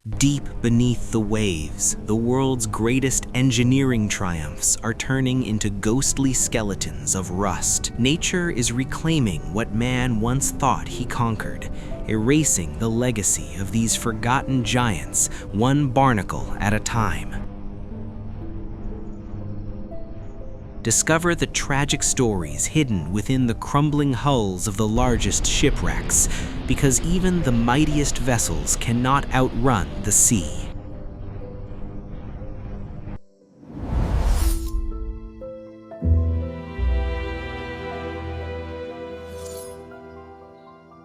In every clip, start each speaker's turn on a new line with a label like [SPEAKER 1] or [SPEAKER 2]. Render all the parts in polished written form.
[SPEAKER 1] Deep beneath the waves, the world's greatest engineering triumphs are turning into ghostly skeletons of rust. Nature is reclaiming what man once thought he conquered, erasing the legacy of these forgotten giants, one barnacle at a time. Discover the tragic stories hidden within the crumbling hulls of the largest shipwrecks, because even the mightiest vessels cannot outrun the sea.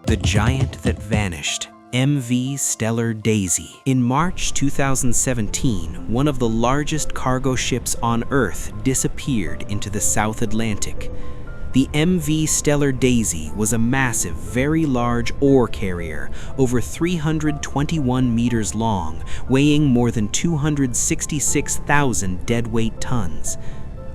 [SPEAKER 1] The giant that vanished. MV Stellar Daisy. In March 2017, one of the largest cargo ships on Earth disappeared into the South Atlantic. The MV Stellar Daisy was a massive, very large ore carrier, over 321 meters long, weighing more than 266,000 deadweight tons.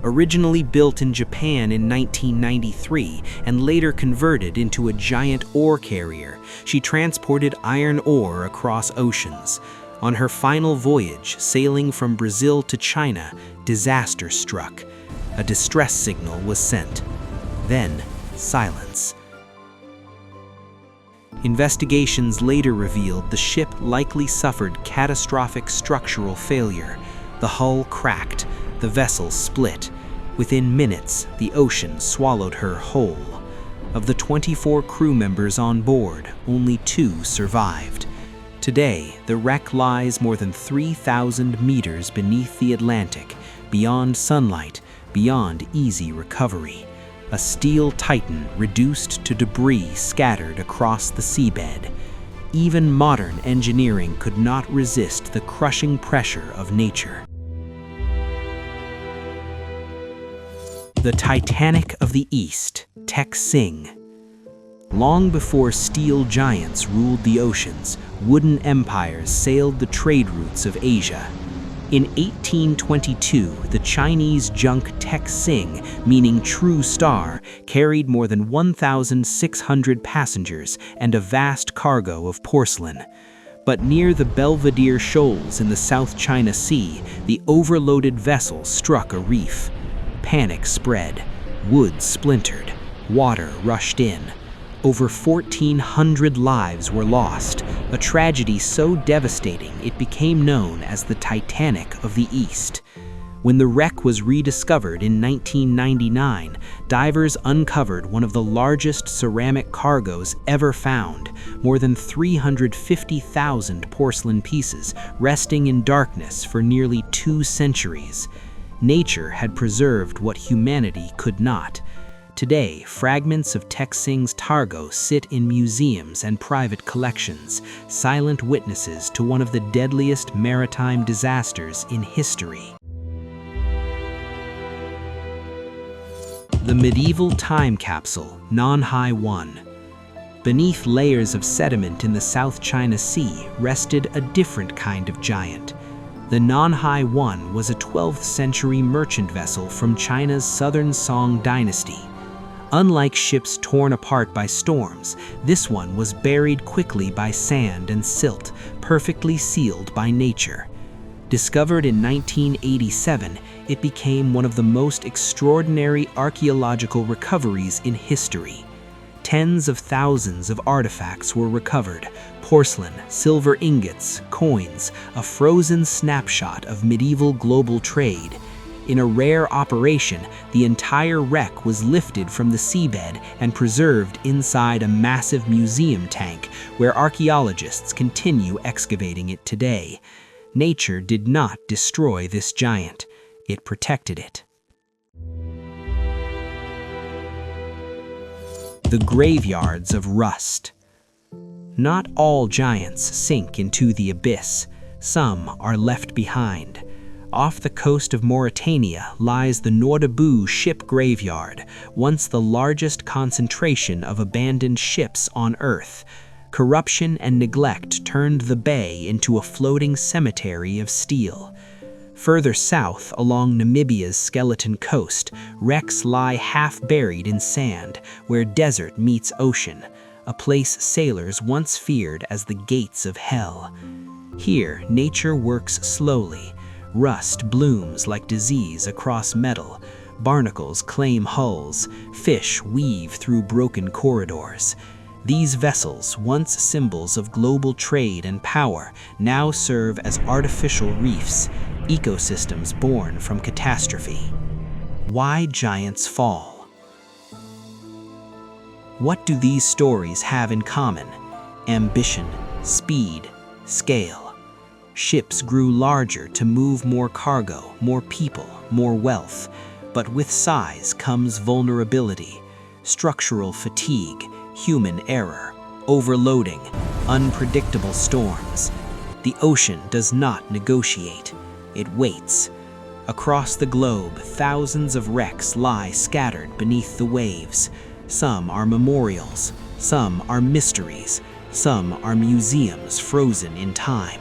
[SPEAKER 1] Originally built in Japan in 1993 and later converted into a giant ore carrier, she transported iron ore across oceans. On her final voyage, sailing from Brazil to China, disaster struck. A distress signal was sent. Then, silence. Investigations later revealed the ship likely suffered catastrophic structural failure. The hull cracked, the vessel split. Within minutes, the ocean swallowed her whole. Of the 24 crew members on board, only 2 survived. Today, the wreck lies more than 3,000 meters beneath the Atlantic, beyond sunlight, beyond easy recovery. A steel titan reduced to debris scattered across the seabed. Even modern engineering could not resist the crushing pressure of nature. The Titanic of the East, Tek-Sing. Long before steel giants ruled the oceans, wooden empires sailed the trade routes of Asia. In 1822, the Chinese junk Tek-Sing, meaning true star, carried more than 1,600 passengers and a vast cargo of porcelain. But near the Belvedere Shoals in the South China Sea, the overloaded vessel struck a reef. Panic spread, wood splintered, water rushed in. Over 1,400 lives were lost, a tragedy so devastating it became known as the Titanic of the East. When the wreck was rediscovered in 1999, divers uncovered one of the largest ceramic cargoes ever found, more than 350,000 porcelain pieces resting in darkness for nearly 2 centuries. Nature had preserved what humanity could not. Today, fragments of Tek-Sing's cargo sit in museums and private collections, silent witnesses to one of the deadliest maritime disasters in history. The medieval time capsule, Nanhai 1. Beneath layers of sediment in the South China Sea rested a different kind of giant. The Nanhai 1 was a 12th century merchant vessel from China's southern Song dynasty. Unlike ships torn apart by storms, this one was buried quickly by sand and silt, perfectly sealed by nature. Discovered in 1987, it became one of the most extraordinary archaeological recoveries in history. Tens of thousands of artifacts were recovered: porcelain, silver ingots, coins, a frozen snapshot of medieval global trade. In a rare operation, the entire wreck was lifted from the seabed and preserved inside a massive museum tank where archaeologists continue excavating it today. Nature did not destroy this giant, it protected it. The graveyards of rust. Not all giants sink into the abyss. Some are left behind. Off the coast of Mauritania lies the Nouadhibou ship graveyard, once the largest concentration of abandoned ships on Earth. Corruption and neglect turned the bay into a floating cemetery of steel. Further south, along Namibia's skeleton coast, wrecks lie half-buried in sand, where desert meets ocean, a place sailors once feared as the gates of hell. Here, nature works slowly. Rust blooms like disease across metal. Barnacles claim hulls. Fish weave through broken corridors. These vessels, once symbols of global trade and power, now serve as artificial reefs, ecosystems born from catastrophe. Why giants fall? What do these stories have in common? Ambition, speed, scale. Ships grew larger to move more cargo, more people, more wealth. But with size comes vulnerability, structural fatigue, human error, overloading, unpredictable storms. The ocean does not negotiate, it waits. Across the globe, thousands of wrecks lie scattered beneath the waves. Some are memorials, some are mysteries, some are museums frozen in time.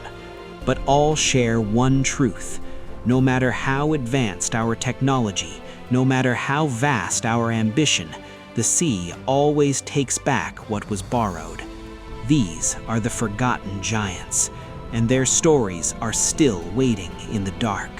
[SPEAKER 1] But all share one truth. No matter how advanced our technology, no matter how vast our ambition, the sea always takes back what was borrowed. These are the forgotten giants, and their stories are still waiting in the dark.